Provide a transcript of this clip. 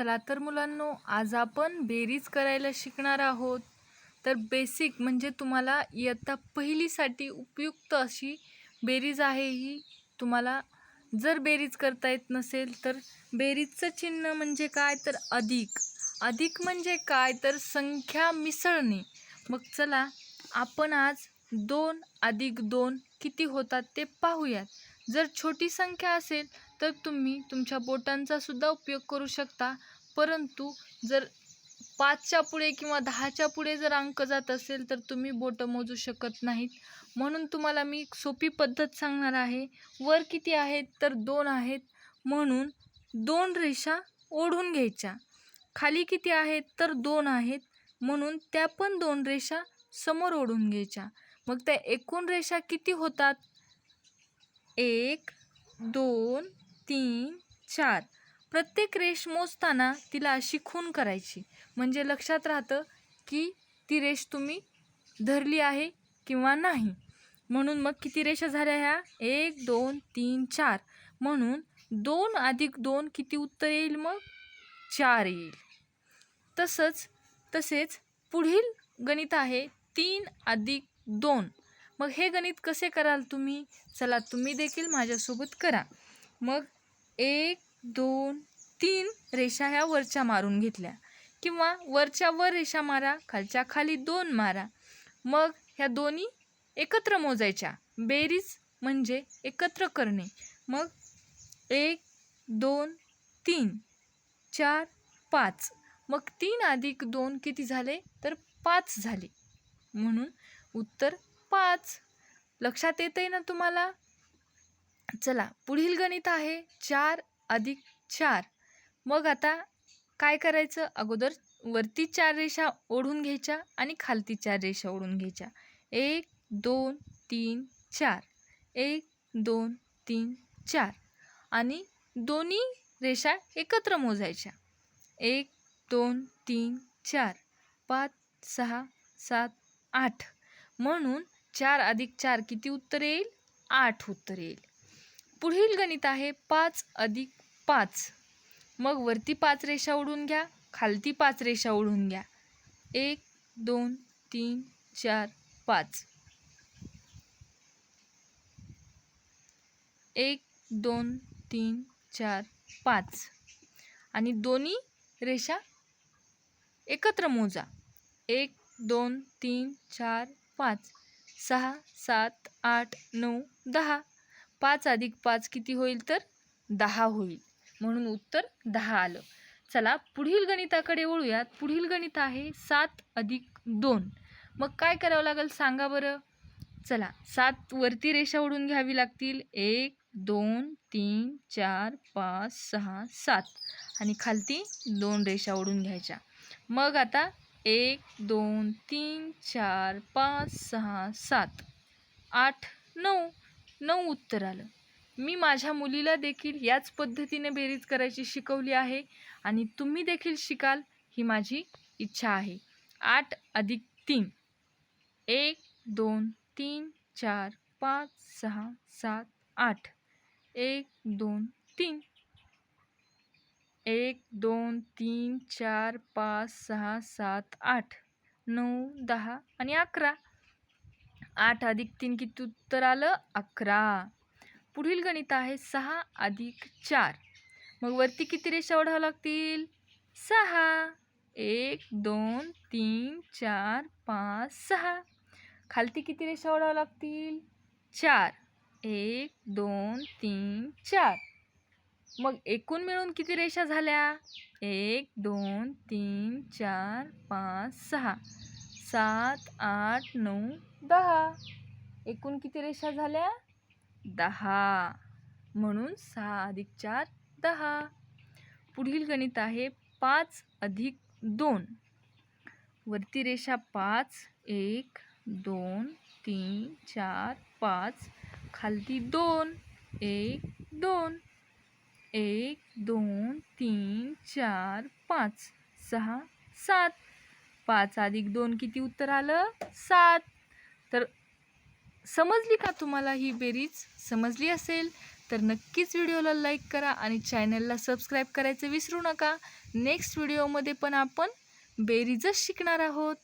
चला तर मुलांनो, आज आपण बेरीज करायला शिकणार आहोत. तर बेसिक म्हणजे तुम्हाला इयत्ता पहिलीसाठी उपयुक्त अशी बेरीज आहे ही. तुम्हाला जर बेरीज करता येत नसेल तर बेरीजचं चिन्ह म्हणजे काय तर अधिक. अधिक म्हणजे काय तर संख्या मिसळणे. मग चला आपण आज 2 अधिक 2 किती होतात ते पाहूयात. जर छोटी संख्या असेल तर तुम्ही तुमच्या बोटांचा सुद्धा उपयोग करू शकता. परंतु जर 5च्या पुढे किंवा 10च्या पुढे जर अंक जात असेल तर तुम्ही बोटं मोजू शकत नाहीत. म्हणून तुम्हाला मी एक सोपी पद्धत सांगणार आहे. वर किती आहेत तर 2 आहेत, म्हणून 2 रेषा ओढून घ्यायच्या. खाली किती आहेत तर 2 आहेत, म्हणून त्या पण 2 रेषा समोर ओढून घ्यायच्या. मग त्या एकूण रेषा किती होतात? 1 2 3 4. प्रत्येक रेष मोजताना तिला अशी खूण करायची, म्हणजे लक्षात राहतं की ती रेष तुम्ही धरली आहे किंवा नाही. म्हणून मग किती रेषा झाल्या ह्या? 1 2 3 4. म्हणून 2 अधिक 2 किती उत्तर येईल मग? 4 येईल. तसेच पुढील गणित आहे 3 अधिक 2. मग हे गणित कसे कराल तुम्ही? चला तुम्ही देखील माझ्यासोबत करा. मग 1 2 3 रेषा ह्या वरच्या मारून घेतल्या, किंवा वरच्या वर रेषा मारा, खालच्या खाली 2 मारा. मग ह्या दोन्ही एकत्र मोजायच्या. बेरीज म्हणजे एकत्र करणे. मग 1 2 3 4 5. मग 3 अधिक 2 किती झाले तर 5 झाले, म्हणून उत्तर 5. लक्षात येतंय ना तुम्हाला? चला पुढील गणित आहे 4 अधिक 4. मग आता काय करायचं? अगोदर वरती 4 रेषा ओढून घ्यायच्या आणि खालती 4 रेषा ओढून घ्यायच्या. 1 2 3 4. 1 2 3 4. आणि दोन्ही रेषा एकत्र मोजायच्या. 1 2 3 4 5 6 7 8. म्हणून 4 अधिक 4 किती उत्तर येईल? 8 उत्तर येईल. पुढील गणित आहे 5 अधिक 5. मग वरती 5 रेषा ओढून घ्या, खालती 5 रेषा ओढून घ्या. 1 2 3 4 5. 1 2 3 4 5. आणि दोन्ही रेषा एकत्र मोजा. 1 2 3 4 5 6 7 8 9 10. 5 अधिक 5 किती होईल तर 10 होईल, म्हणून उत्तर 10 आलं. चला पुढील गणिताकडे वळूयात. पुढील गणित आहे 7 अधिक 2. मग काय करावं लागेल सांगा बरं? चला 7 वरती रेषा ओढून घ्यावी लागतील. 1 2 3 4 5 6 7. आणि खालती 2 रेषा ओढून घ्यायच्या. मग आता 1 2 3 4 5 6 7 8 9. 9 उत्तर आलं. मी माझ्या मुलीला देखील याच पद्धतीने बेरीज करायची शिकवली आहे, आणि तुम्ही देखील शिकाल ही माझी इच्छा आहे. 8 अधिक 3. 1 2 3 4 5 6 7 8. 1 2 3. 1 2 3 4 5 6 7 8 9 10 आणि 11. 8 अधिक 3 किती उत्तर आलं? 11. पुढील गणित आहे 6 अधिक 4. मग वरती किती रेषा ओढाव्या लागतील? 6. 1 2 3 4 5 6. खालती किती रेषा ओढाव्या लागतील? 4. 1 2 3 4. मग एकूण मिळून किती रेषा झाल्या? 1 2 3 4 5 6 7 8 9 10. एकूण किती रेषा झाल्या? 10. म्हणून 6 अधिक 4 10. पुढील गणित आहे 5 अधिक 2. वरती रेषा 5 1 2 3 4 5. खालती 2 1 2. 1 2 3 4 5 6 7. 5 अधिक 2 किती उत्तर आलं? 7. तर समजली का तुम्हाला ही बेरीज? समजली असेल तर नक्कीच व्हिडिओला लाईक करा आणि चॅनलला सबस्क्राईब करायचं विसरू नका. नेक्स्ट व्हिडिओमध्ये पण आपण बेरीजच शिकणार आहोत.